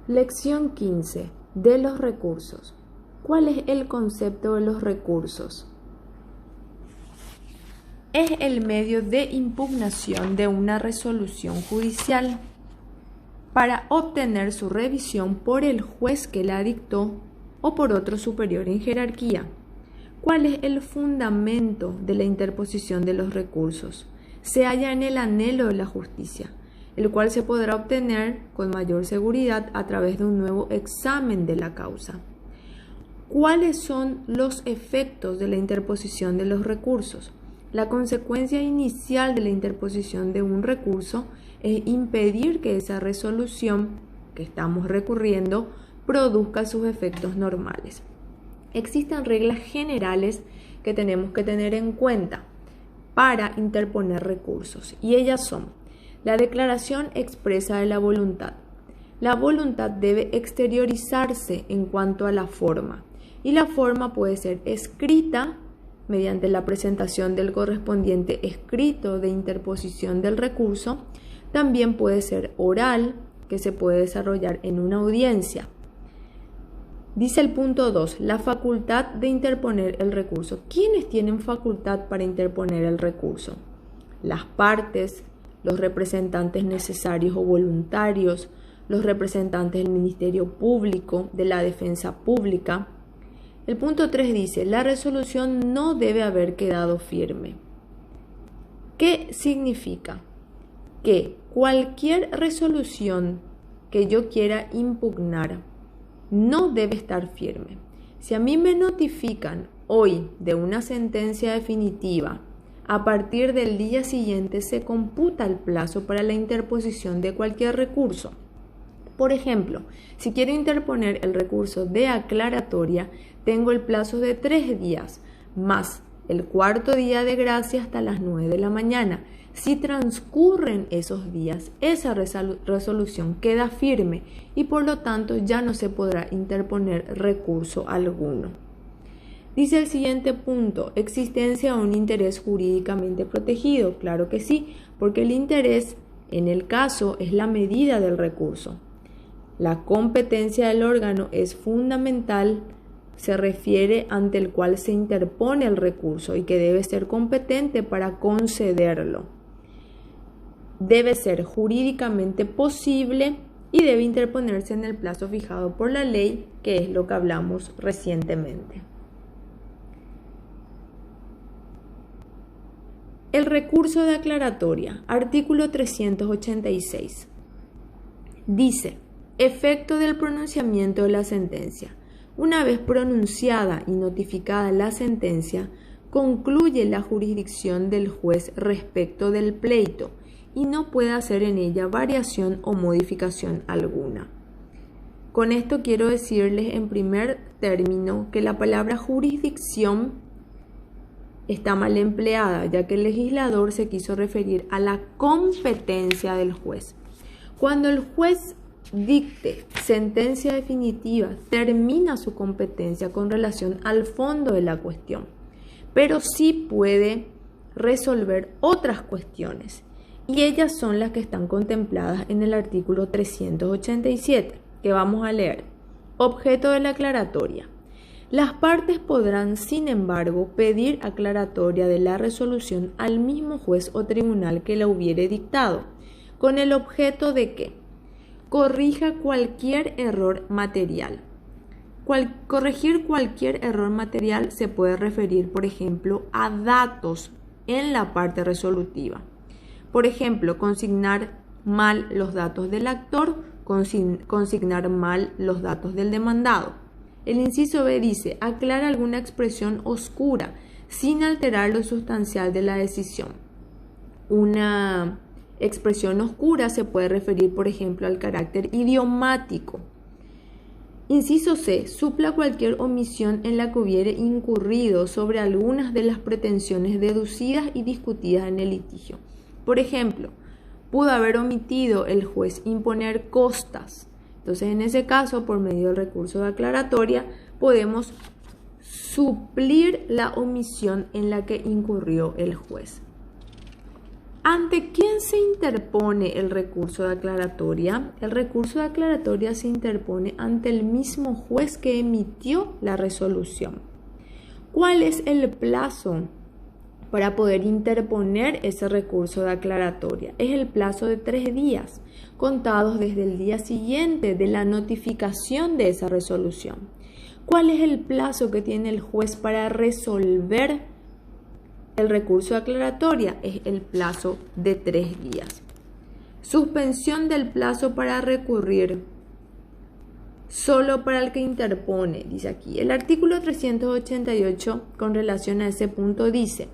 Lección 15. De los recursos. ¿Cuál es el concepto de los recursos? Es el medio de impugnación de una resolución judicial para obtener su revisión por el juez que la dictó o por otro superior en jerarquía. ¿Cuál es el fundamento de la interposición de los recursos? Se halla en el anhelo de la justicia, el cual se podrá obtener con mayor seguridad a través de un nuevo examen de la causa. ¿Cuáles son los efectos de la interposición de los recursos? La consecuencia inicial de la interposición de un recurso es impedir que esa resolución que estamos recurriendo produzca sus efectos normales. Existen reglas generales que tenemos que tener en cuenta para interponer recursos, y ellas son: la declaración expresa de la voluntad. La voluntad debe exteriorizarse en cuanto a la forma, y la forma puede ser escrita mediante la presentación del correspondiente escrito de interposición del recurso. También puede ser oral, que se puede desarrollar en una audiencia. Dice el punto 2, la facultad de interponer el recurso. ¿Quiénes tienen facultad para interponer el recurso? Las partes, los representantes necesarios o voluntarios, los representantes del Ministerio Público, de la Defensa Pública. El punto 3 dice, la resolución no debe haber quedado firme. ¿Qué significa? Que cualquier resolución que yo quiera impugnar no debe estar firme. Si a mí me notifican hoy de una sentencia definitiva, a partir del día siguiente se computa el plazo para la interposición de cualquier recurso. Por ejemplo, si quiero interponer el recurso de aclaratoria, tengo el plazo de 3 días, más el cuarto día de gracia hasta las 9 de la mañana. Si transcurren esos días, esa resolución queda firme y por lo tanto ya no se podrá interponer recurso alguno. Dice el siguiente punto, existencia de un interés jurídicamente protegido. Claro que sí, porque el interés en el caso es la medida del recurso. La competencia del órgano es fundamental, se refiere ante el cual se interpone el recurso y que debe ser competente para concederlo. Debe ser jurídicamente posible y debe interponerse en el plazo fijado por la ley, que es lo que hablamos recientemente. El recurso de aclaratoria, artículo 386. Dice, efecto del pronunciamiento de la sentencia. Una vez pronunciada y notificada la sentencia, concluye la jurisdicción del juez respecto del pleito y no puede hacer en ella variación o modificación alguna. Con esto quiero decirles en primer término que la palabra jurisdicción está mal empleada, ya que el legislador se quiso referir a la competencia del juez. Cuando el juez dicte sentencia definitiva, termina su competencia con relación al fondo de la cuestión, pero sí puede resolver otras cuestiones, y ellas son las que están contempladas en el artículo 387, que vamos a leer. Objeto de la aclaratoria. Las partes podrán, sin embargo, pedir aclaratoria de la resolución al mismo juez o tribunal que la hubiere dictado, con el objeto de que corrija cualquier error material. Corregir cualquier error material se puede referir, por ejemplo, a datos en la parte resolutiva. Por ejemplo, consignar mal los datos del actor, consignar mal los datos del demandado. El inciso B dice, aclara alguna expresión oscura sin alterar lo sustancial de la decisión. Una expresión oscura se puede referir, por ejemplo, al carácter idiomático. Inciso C. Supla cualquier omisión en la que hubiere incurrido sobre algunas de las pretensiones deducidas y discutidas en el litigio. Por ejemplo, pudo haber omitido el juez imponer costas. Entonces, en ese caso, por medio del recurso de aclaratoria, podemos suplir la omisión en la que incurrió el juez. ¿Ante quién se interpone el recurso de aclaratoria? El recurso de aclaratoria se interpone ante el mismo juez que emitió la resolución. ¿Cuál es el plazo para poder interponer ese recurso de aclaratoria? Es el plazo de 3 días, contados desde el día siguiente de la notificación de esa resolución. ¿Cuál es el plazo que tiene el juez para resolver el recurso de aclaratoria? Es el plazo de 3 días. Suspensión del plazo para recurrir solo para el que interpone, dice aquí. El artículo 388 con relación a ese punto dice: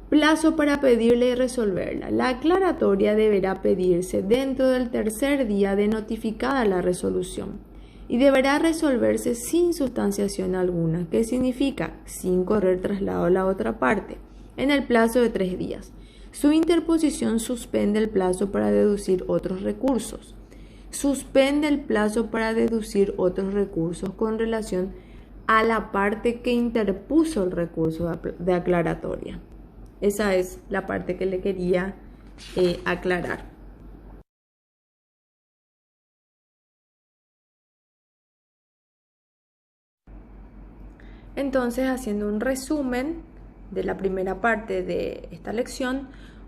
plazo para pedirla y resolverla. La aclaratoria deberá pedirse dentro del 3er día de notificada la resolución y deberá resolverse sin sustanciación alguna. ¿Qué significa? Sin correr traslado a la otra parte, en el plazo de 3 días. Su interposición suspende el plazo para deducir otros recursos. Suspende el plazo para deducir otros recursos con relación a la parte que interpuso el recurso de aclaratoria. Esa es la parte que le quería aclarar. Entonces, haciendo un resumen de la primera parte de esta lección,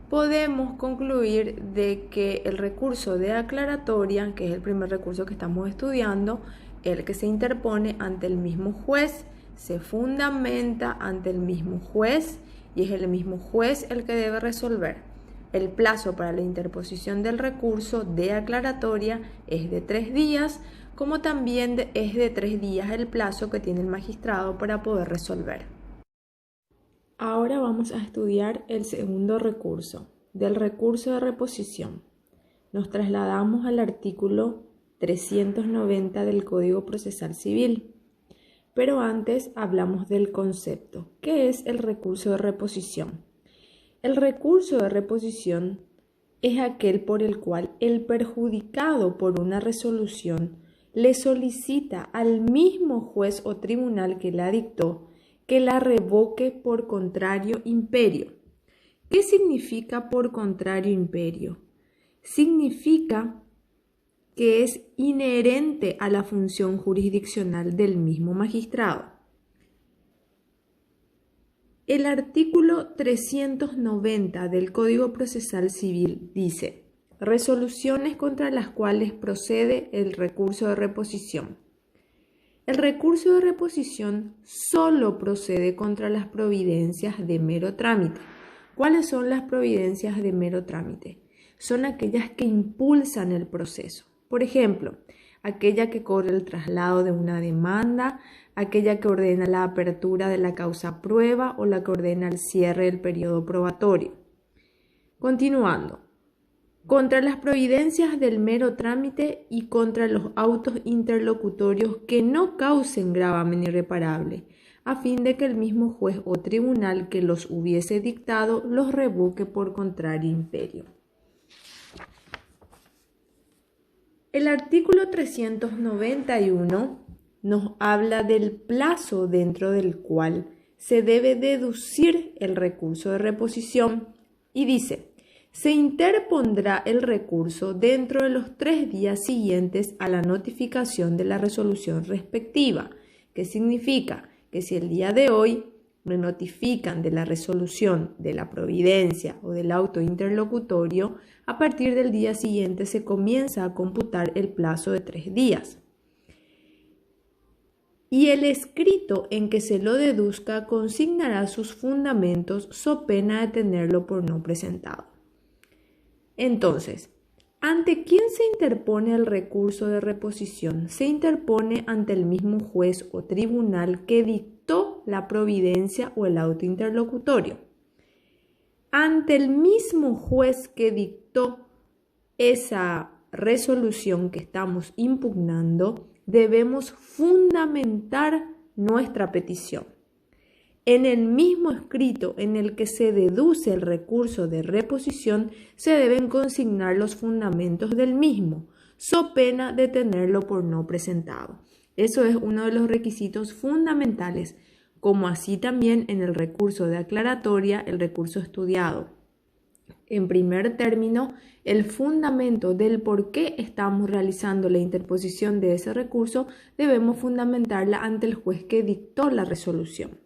podemos concluir de que el recurso de aclaratoria, que es el primer recurso que estamos estudiando, el que se interpone ante el mismo juez, se fundamenta ante el mismo juez y es el mismo juez el que debe resolver. El plazo para la interposición del recurso de aclaratoria es de 3 días, como también es de 3 días el plazo que tiene el magistrado para poder resolver. Ahora vamos a estudiar el segundo recurso, del recurso de reposición. Nos trasladamos al artículo 390 del Código Procesal Civil. Pero antes hablamos del concepto. ¿Qué es el recurso de reposición? El recurso de reposición es aquel por el cual el perjudicado por una resolución le solicita al mismo juez o tribunal que la dictó que la revoque por contrario imperio. ¿Qué significa por contrario imperio? Significa que es inherente a la función jurisdiccional del mismo magistrado. El artículo 390 del Código Procesal Civil dice: resoluciones contra las cuales procede el recurso de reposición. El recurso de reposición solo procede contra las providencias de mero trámite. ¿Cuáles son las providencias de mero trámite? Son aquellas que impulsan el proceso. Por ejemplo, aquella que corre el traslado de una demanda, aquella que ordena la apertura de la causa prueba o la que ordena el cierre del periodo probatorio. Continuando, contra las providencias del mero trámite y contra los autos interlocutorios que no causen gravamen irreparable, a fin de que el mismo juez o tribunal que los hubiese dictado los revoque por contrario imperio. El artículo 391 nos habla del plazo dentro del cual se debe deducir el recurso de reposición y dice: se interpondrá el recurso dentro de los 3 días siguientes a la notificación de la resolución respectiva. ¿Qué significa? Que si el día de hoy me notifican de la resolución de la providencia o del auto interlocutorio, a partir del día siguiente se comienza a computar el plazo de 3 días. Y el escrito en que se lo deduzca consignará sus fundamentos so pena de tenerlo por no presentado. Entonces, ¿ante quién se interpone el recurso de reposición? Se interpone ante el mismo juez o tribunal que dictó la providencia o el auto interlocutorio. Ante el mismo juez que dictó esa resolución que estamos impugnando, debemos fundamentar nuestra petición. En el mismo escrito en el que se deduce el recurso de reposición, se deben consignar los fundamentos del mismo, so pena de tenerlo por no presentado. Eso es uno de los requisitos fundamentales, como así también en el recurso de aclaratoria, el recurso estudiado En primer término, el fundamento del por qué estamos realizando la interposición de ese recurso debemos fundamentarla ante el juez que dictó la resolución.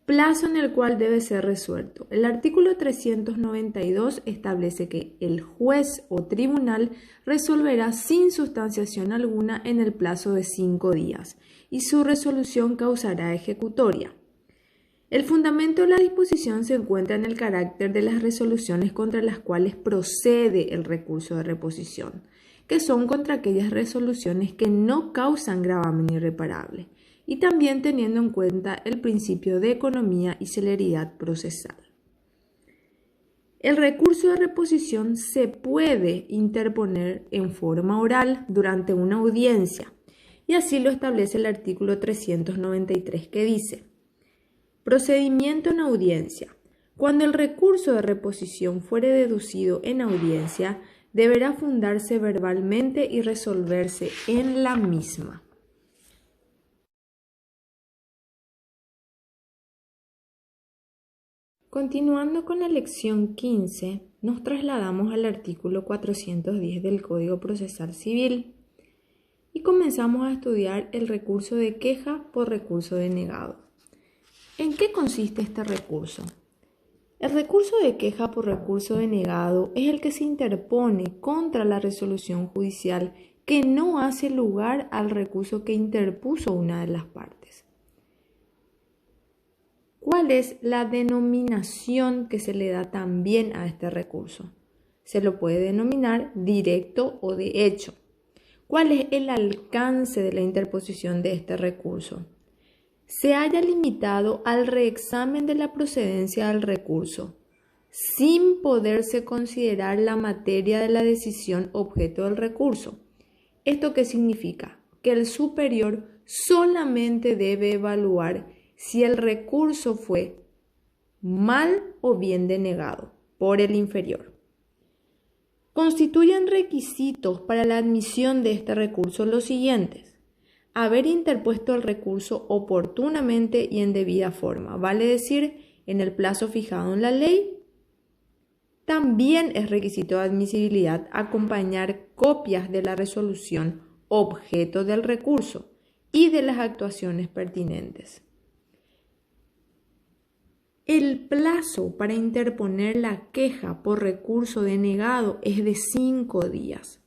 Plazo en el cual debe ser resuelto. El artículo 392 establece que el juez o tribunal resolverá sin sustanciación alguna en el plazo de 5 días y su resolución causará ejecutoria. El fundamento de la disposición se encuentra en el carácter de las resoluciones contra las cuales procede el recurso de reposición, que son contra aquellas resoluciones que no causan gravamen irreparable, y también teniendo en cuenta el principio de economía y celeridad procesal. El recurso de reposición se puede interponer en forma oral durante una audiencia, y así lo establece el artículo 393 que dice: procedimiento en audiencia. Cuando el recurso de reposición fuere deducido en audiencia, deberá fundarse verbalmente y resolverse en la misma. Continuando con la lección 15, nos trasladamos al artículo 410 del Código Procesal Civil y comenzamos a estudiar el recurso de queja por recurso denegado. ¿En qué consiste este recurso? El recurso de queja por recurso denegado es el que se interpone contra la resolución judicial que no hace lugar al recurso que interpuso una de las partes. ¿Cuál es la denominación que se le da también a este recurso? Se lo puede denominar directo o de hecho. ¿Cuál es el alcance de la interposición de este recurso? Se haya limitado al reexamen de la procedencia del recurso, sin poderse considerar la materia de la decisión objeto del recurso. ¿Esto qué significa? Que el superior solamente debe evaluar si el recurso fue mal o bien denegado por el inferior. Constituyen requisitos para la admisión de este recurso los siguientes: haber interpuesto el recurso oportunamente y en debida forma, vale decir, en el plazo fijado en la ley. También es requisito de admisibilidad acompañar copias de la resolución objeto del recurso y de las actuaciones pertinentes. El plazo para interponer la queja por recurso denegado es de 5 días.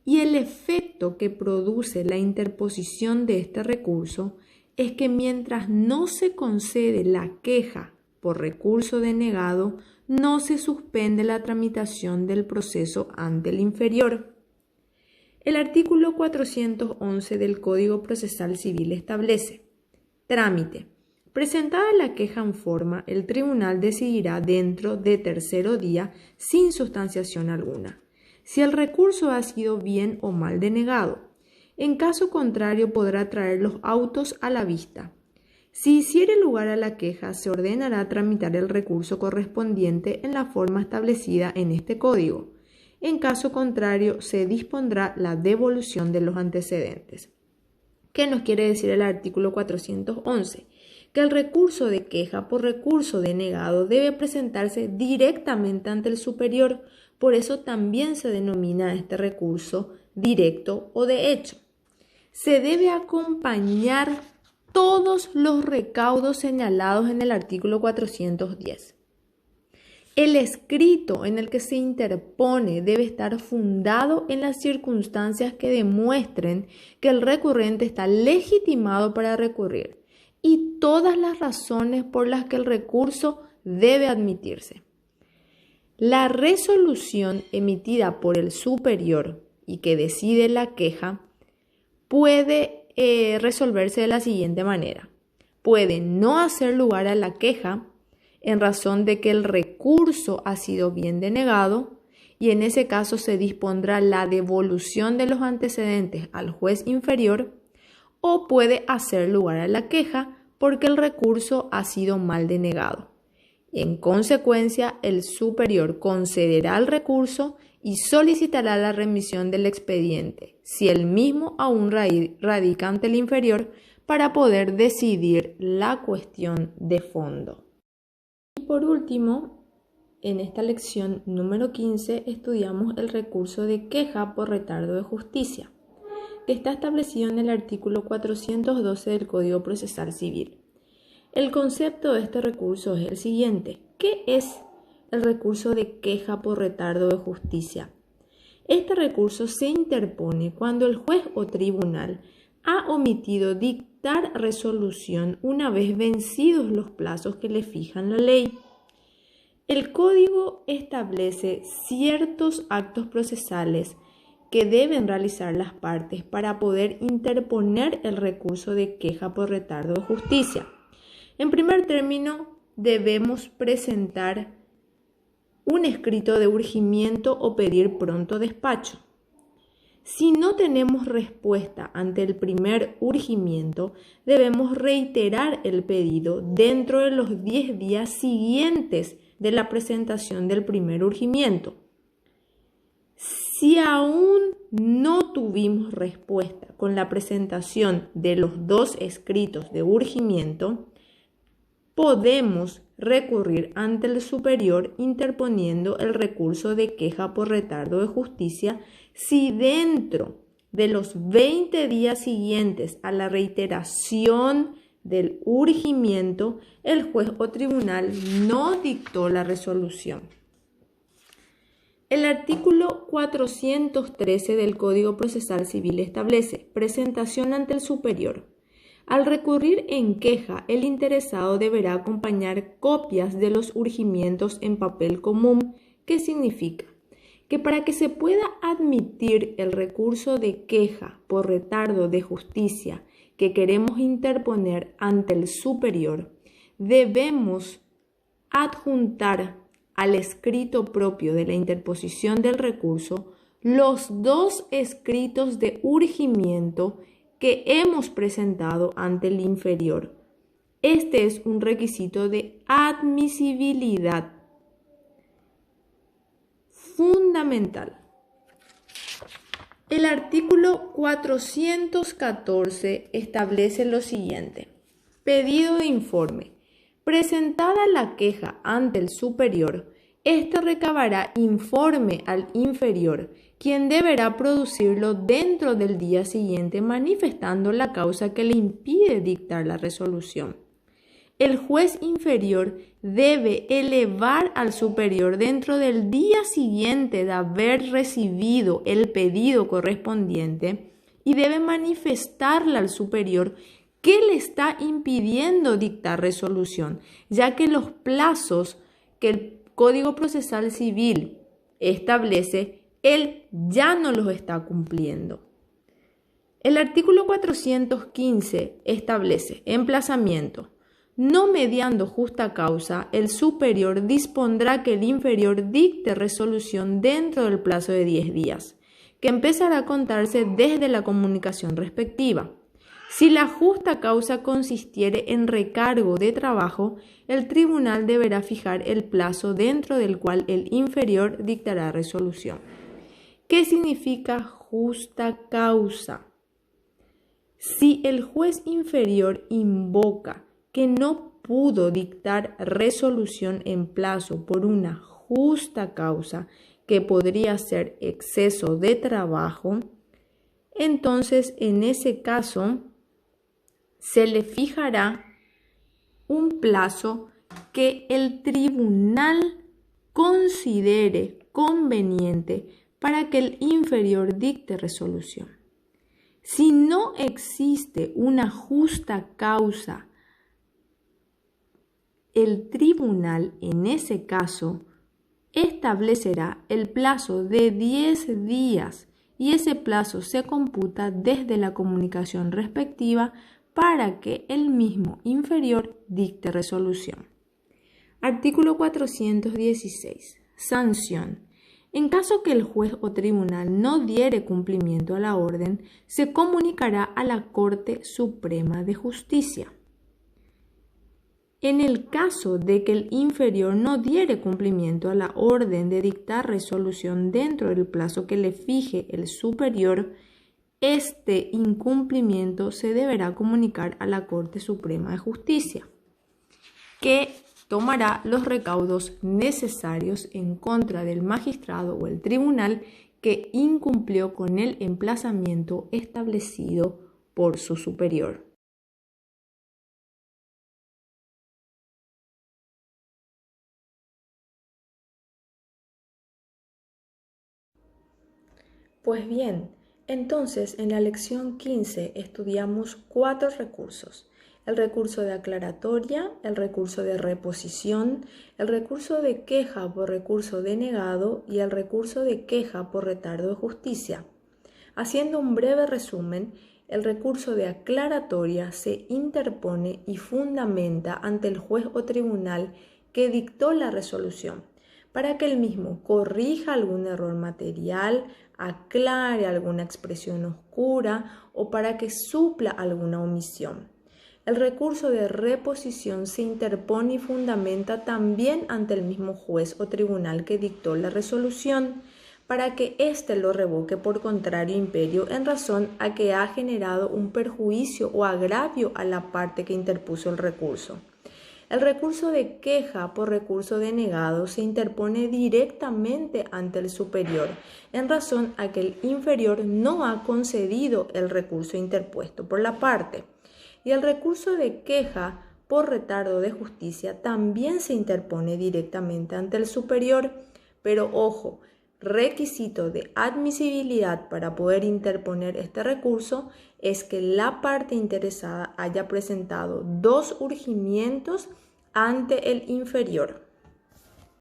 Y el efecto que produce la interposición de este recurso es que mientras no se concede la queja por recurso denegado, no se suspende la tramitación del proceso ante el inferior. El artículo 411 del Código Procesal Civil establece: trámite. Presentada la queja en forma, el tribunal decidirá dentro de tercero día sin sustanciación alguna si el recurso ha sido bien o mal denegado. En caso contrario, podrá traer los autos a la vista. Si hiciere lugar a la queja, se ordenará tramitar el recurso correspondiente en la forma establecida en este código. En caso contrario, se dispondrá la devolución de los antecedentes. ¿Qué nos quiere decir el artículo 411? Que el recurso de queja por recurso denegado debe presentarse directamente ante el superior. Por eso también se denomina este recurso directo o de hecho. Se debe acompañar todos los recaudos señalados en el artículo 410. El escrito en el que se interpone debe estar fundado en las circunstancias que demuestren que el recurrente está legitimado para recurrir y todas las razones por las que el recurso debe admitirse. La resolución emitida por el superior y que decide la queja puede resolverse de la siguiente manera. Puede no hacer lugar a la queja en razón de que el recurso ha sido bien denegado y en ese caso se dispondrá la devolución de los antecedentes al juez inferior, o puede hacer lugar a la queja porque el recurso ha sido mal denegado. En consecuencia, el superior concederá el recurso y solicitará la remisión del expediente, si el mismo aún radica ante el inferior, para poder decidir la cuestión de fondo. Y por último, En esta lección número 15 estudiamos el recurso de queja por retardo de justicia, que está establecido en el artículo 412 del Código Procesal Civil. El concepto de este recurso es el siguiente. ¿Qué es el recurso de queja por retardo de justicia? Este recurso se interpone cuando el juez o tribunal ha omitido dictar resolución una vez vencidos los plazos que le fijan la ley. El Código establece ciertos actos procesales que deben realizar las partes para poder interponer el recurso de queja por retardo de justicia. En primer término, debemos presentar un escrito de urgimiento o pedir pronto despacho. Si no tenemos respuesta ante el primer urgimiento, debemos reiterar el pedido dentro de los 10 días siguientes de la presentación del primer urgimiento. Si aún no tuvimos respuesta con la presentación de los 2 escritos de urgimiento, podemos recurrir ante el superior interponiendo el recurso de queja por retardo de justicia si dentro de los 20 días siguientes a la reiteración del urgimiento el juez o tribunal no dictó la resolución. El artículo 413 del Código Procesal Civil establece presentación ante el superior. Al recurrir en queja, el interesado deberá acompañar copias de los urgimientos en papel común, que significa que para que se pueda admitir el recurso de queja por retardo de justicia que queremos interponer ante el superior, debemos adjuntar al escrito propio de la interposición del recurso los 2 escritos de urgimiento que hemos presentado ante el inferior. Este es un requisito de admisibilidad fundamental. El artículo 414 establece lo siguiente. Pedido de informe. Presentada la queja ante el superior, éste recabará informe al inferior, quien deberá producirlo dentro del día siguiente manifestando la causa que le impide dictar la resolución. El juez inferior debe elevar al superior dentro del día siguiente de haber recibido el pedido correspondiente y debe manifestarle al superior qué le está impidiendo dictar resolución, ya que los plazos que el Código Procesal Civil establece, él ya no los está cumpliendo. El artículo 415 establece emplazamiento. No mediando justa causa, el superior dispondrá que el inferior dicte resolución dentro del plazo de 10 días, que empezará a contarse desde la comunicación respectiva. Si la justa causa consistiere en recargo de trabajo, el tribunal deberá fijar el plazo dentro del cual el inferior dictará resolución. ¿Qué significa justa causa? Si el juez inferior invoca que no pudo dictar resolución en plazo por una justa causa, que podría ser exceso de trabajo, entonces en ese caso se le fijará un plazo que el tribunal considere conveniente para que el inferior dicte resolución. Si no existe una justa causa, el tribunal en ese caso establecerá el plazo de 10 días y ese plazo se computa desde la comunicación respectiva para que el mismo inferior dicte resolución. Artículo 416. Sanción. En caso que el juez o tribunal no diere cumplimiento a la orden, se comunicará a la Corte Suprema de Justicia. En el caso de que el inferior no diere cumplimiento a la orden de dictar resolución dentro del plazo que le fije el superior, este incumplimiento se deberá comunicar a la Corte Suprema de Justicia, que tomará los recaudos necesarios en contra del magistrado o el tribunal que incumplió con el emplazamiento establecido por su superior. Pues bien, entonces en la lección 15 estudiamos 4 recursos: el recurso de aclaratoria, el recurso de reposición, el recurso de queja por recurso denegado y el recurso de queja por retardo de justicia. Haciendo un breve resumen, el recurso de aclaratoria se interpone y fundamenta ante el juez o tribunal que dictó la resolución, para que el mismo corrija algún error material, aclare alguna expresión oscura o para que supla alguna omisión. El recurso de reposición se interpone y fundamenta también ante el mismo juez o tribunal que dictó la resolución, para que éste lo revoque por contrario imperio en razón a que ha generado un perjuicio o agravio a la parte que interpuso el recurso. El recurso de queja por recurso denegado se interpone directamente ante el superior en razón a que el inferior no ha concedido el recurso interpuesto por la parte. Y el recurso de queja por retardo de justicia también se interpone directamente ante el superior, pero ojo, requisito de admisibilidad para poder interponer este recurso es que la parte interesada haya presentado 2 urgimientos ante el inferior.